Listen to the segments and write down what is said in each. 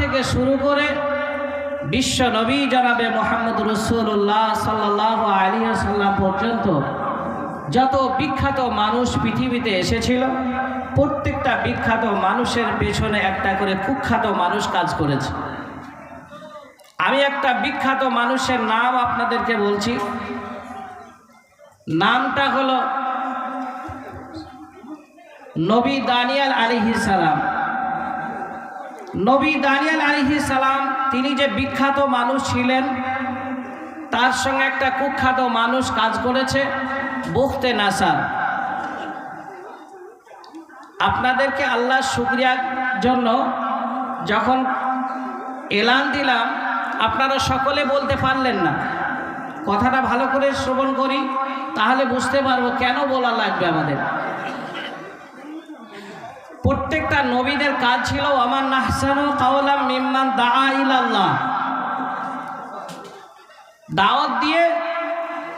থেকে শুরু করে বিশ্ব নবী জনাবে মুহাম্মদ রাসূলুল্লাহ সাল্লাল্লাহু আলাইহি ওয়াসাল্লাম পর্যন্ত যত বিখ্যাত মানুষ পৃথিবীতে এসেছিল, প্রত্যেকটা বিখ্যাত মানুষের পেছনে একটা করে কুখ্যাত মানুষ কাজ করেছে। আমি একটা বিখ্যাত মানুষের নাম আপনাদেরকে বলছি। নামটা হলো নবী দানিয়েল আলাইহিস সালাম। নবী দানিয়েল আলাইহিস সালাম তিনি যে বিখ্যাত মানুষ ছিলেন, তার সঙ্গে একটা কুখ্যাত মানুষ কাজ করেছে, বুখতে নাসার। আপনাদেরকে আল্লাহ শুকরিয়ার জন্য যখন এলান দিলাম, আপনারা সকলে বলতে পারলেন না। কথাটা ভালো করে শ্রবণ করি, তাহলে বুঝতে পারবো কেন বলা লাগবে আমাদের। প্রত্যেকটা নবীদের কাজ ছিল ওয়ামান আহসানু কাওলাম মিম্মান দাআ ইলাল্লাহ, দাওয়াত দিয়ে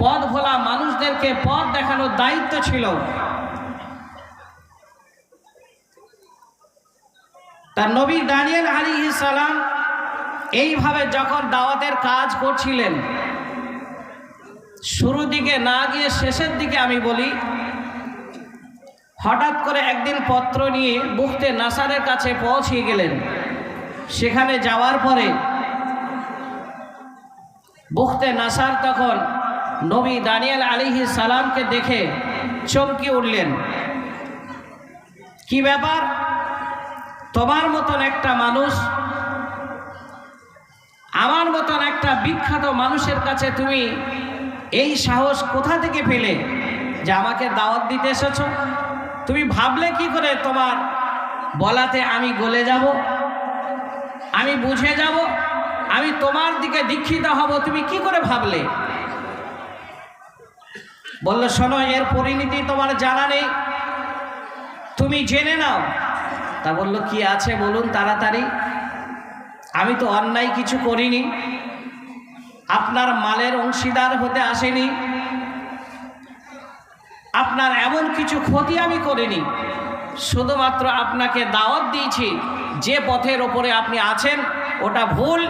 পথ ভোলা মানুষদেরকে পথ দেখানোর দায়িত্ব ছিল। তার নবী দানিয়েল আলাইহিস সালাম এইভাবে যখন দাওয়াতের কাজ করছিলেন, শুরু দিকে না গিয়ে শেষের দিকে আমি বলি, হঠাৎ করে একদিন পত্র নিয়ে বুখতে নাসারের কাছে পৌঁছে গেলেন। সেখানে যাওয়ার পরে বুখতে নাসার তখন নবী দানিয়েল আলাইহিস সালামকে দেখে চমকে উঠলেন। কি ব্যাপার, তোমার মতন একটা মানুষ, আমার মতন একটা বিখ্যাত মানুষের কাছে তুমি এই সাহস কোথা থেকে পেলে যে আমাকে দাওয়াত দিতে এসেছো? তুমি ভাবলে কি করে তোমার বলাতে আমি গলে যাব, আমি বুঝে যাব, আমি তোমার দিকে দীক্ষিত হব? তুমি কি করে ভাবলে? বলল, শোনো, এর পরিণতি তোমার জানা নেই, তুমি জেনে নাও। তা বলল, কি আছে বলুন তাড়াতাড়ি। আমি তো অন্যায় কিছু করিনি, আপনার মালের অংশীদার হতে আসেনি, আপনার এমন কিছু ক্ষতি আমি করিনি, শুধুমাত্র আপনাকে দাওয়াত দিয়েছি যে পথের ওপরে আপনি আছেন ওটা ভুল,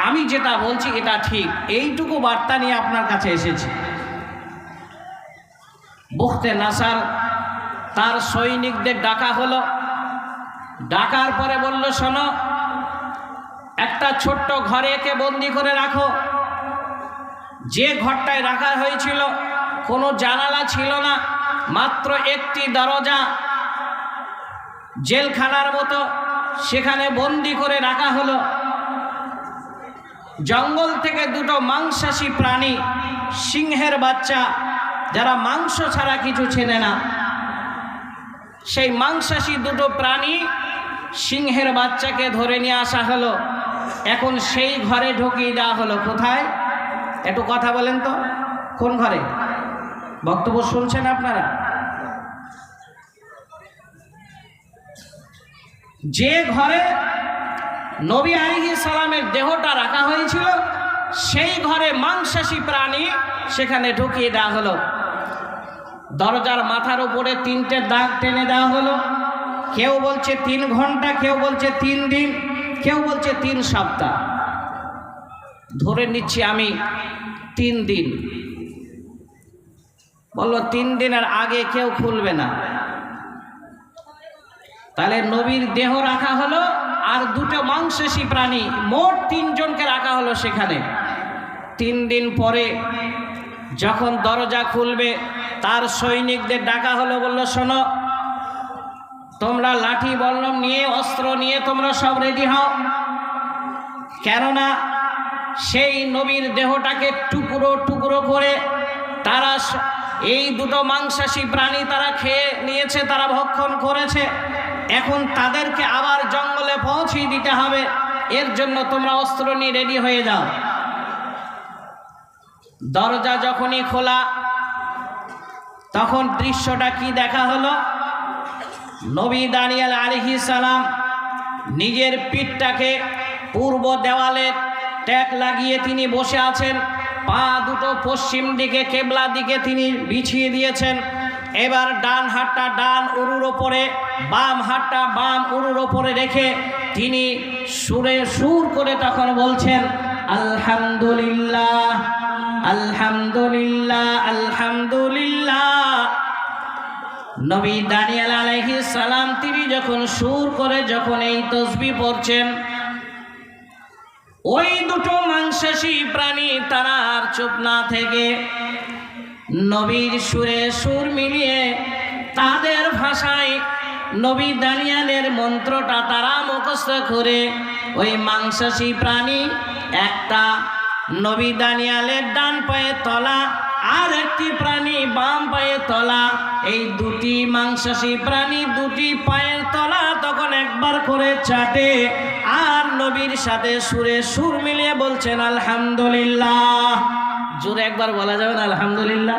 আমি যেটা বলছি এটা ঠিক, এইটুকু বার্তা নিয়ে আপনার কাছে এসেছি। বুখতে নাসার তার সৈনিকদের ডাকা হলো। ডাকার পরে বলল, শোনো, একটা ছোট্ট ঘরে একে বন্দি করে রাখো। যে ঘরটায় রাখা হয়েছিল কোনো জানালা ছিল না, মাত্র একটি দরজা, জেলখানার মতো, সেখানে বন্দি করে রাখা হলো। জঙ্গল থেকে দুটো মাংসাশী প্রাণী, সিংহের বাচ্চা, যারা মাংস ছাড়া কিছু চেনে না, সেই মাংসাশী দুটো প্রাণী সিংহের বাচ্চাকে ধরে নিয়ে আসা হলো। এখন সেই ঘরে ঢুকিয়ে দেওয়া হলো। কোথায়? একটু কথা বলেন তো, কোন ঘরে? বক্তব্য শুনছেন আপনারা? যে ঘরে নবী আলাইহিস সালামের দেহটা রাখা হয়েছিল, সেই ঘরে মাংসাশী প্রাণী সেখানে ঢুকিয়ে দেওয়া হলো। দরজার মাথার উপরে 3টে দাগ টেনে দেওয়া হলো। কেউ বলছে 3 ঘন্টা, কেউ বলছে 3 দিন, কেউ বলছে 3 সপ্তাহ। ধরে নিচ্ছি আমি 3 দিন। বললো 3 দিনের আগে কেউ খুলবে না। তাহলে নবীর দেহ রাখা হলো আর দুটো মাংসাশী প্রাণী, মোট 3 জনকে রাখা হলো সেখানে। 3 দিন পরে যখন দরজা খুলবে, তার সৈনিকদের ডাকা হলো। বলল, শোনো, তোমরা লাঠি বল্লম নিয়ে, অস্ত্র নিয়ে তোমরা সব রেডি হও, কেননা সেই নবীর দেহটাকে টুকরো টুকরো করে তারা, এই দুটো মাংসাশী প্রাণী তারা খেয়ে নিয়েছে, তারা ভক্ষণ করেছে। এখন তাদেরকে আবার জঙ্গলে পৌঁছে দিতে হবে, এর জন্য তোমরা অস্ত্র নিয়ে রেডি হয়ে যাও। দরজা যখনই খোলা, তখন দৃশ্যটা কি দেখা হলো? নবী দানিয়েল আলাইহিস সালাম নিজের পিঠটাকে পূর্ব দেওয়ালে ট্যাক লাগিয়ে তিনি বসে আছেন। পা দুটো পশ্চিম দিকে, কেবলা দিকে তিনি বিছিয়ে দিয়েছেন। এবার ডান হাতটা ডান উরুর ওপরে, বাম হাতটা বাম উরুর ওপরে রেখে তিনি সুর করে তখন বলছেন আলহামদুলিল্লাহ আলহামদুলিল্লাহ আলহামদুলিল্লাহ। নবী দানিয়েল আলাইহিস সালাম তিনি যখন সুর করে যখন এই তাসবিহ পড়ছেন, ওই দুটো মাংসাশী প্রাণী তারা আর চুপ না থেকে নবীর সুরে সুর মিলিয়ে তাদের ভাষায় নবী দানিয়েলের মন্ত্রটা তারা মুখস্থ করে ওই মাংসাশী প্রাণী একটা নবী দানিয়েলের ডান পায়ে তলা আর একটি প্রাণী বাম পায়ে তলা, এই দুটি মাংসাশী প্রাণী দুটি পায়ের তলা তখন একবার করে চাটে আর নবীর সাথে সুরে সুর মিলিয়ে বলছেন আলহামদুলিল্লাহ। জোরে একবার বলা যাবে না আলহামদুলিল্লাহ?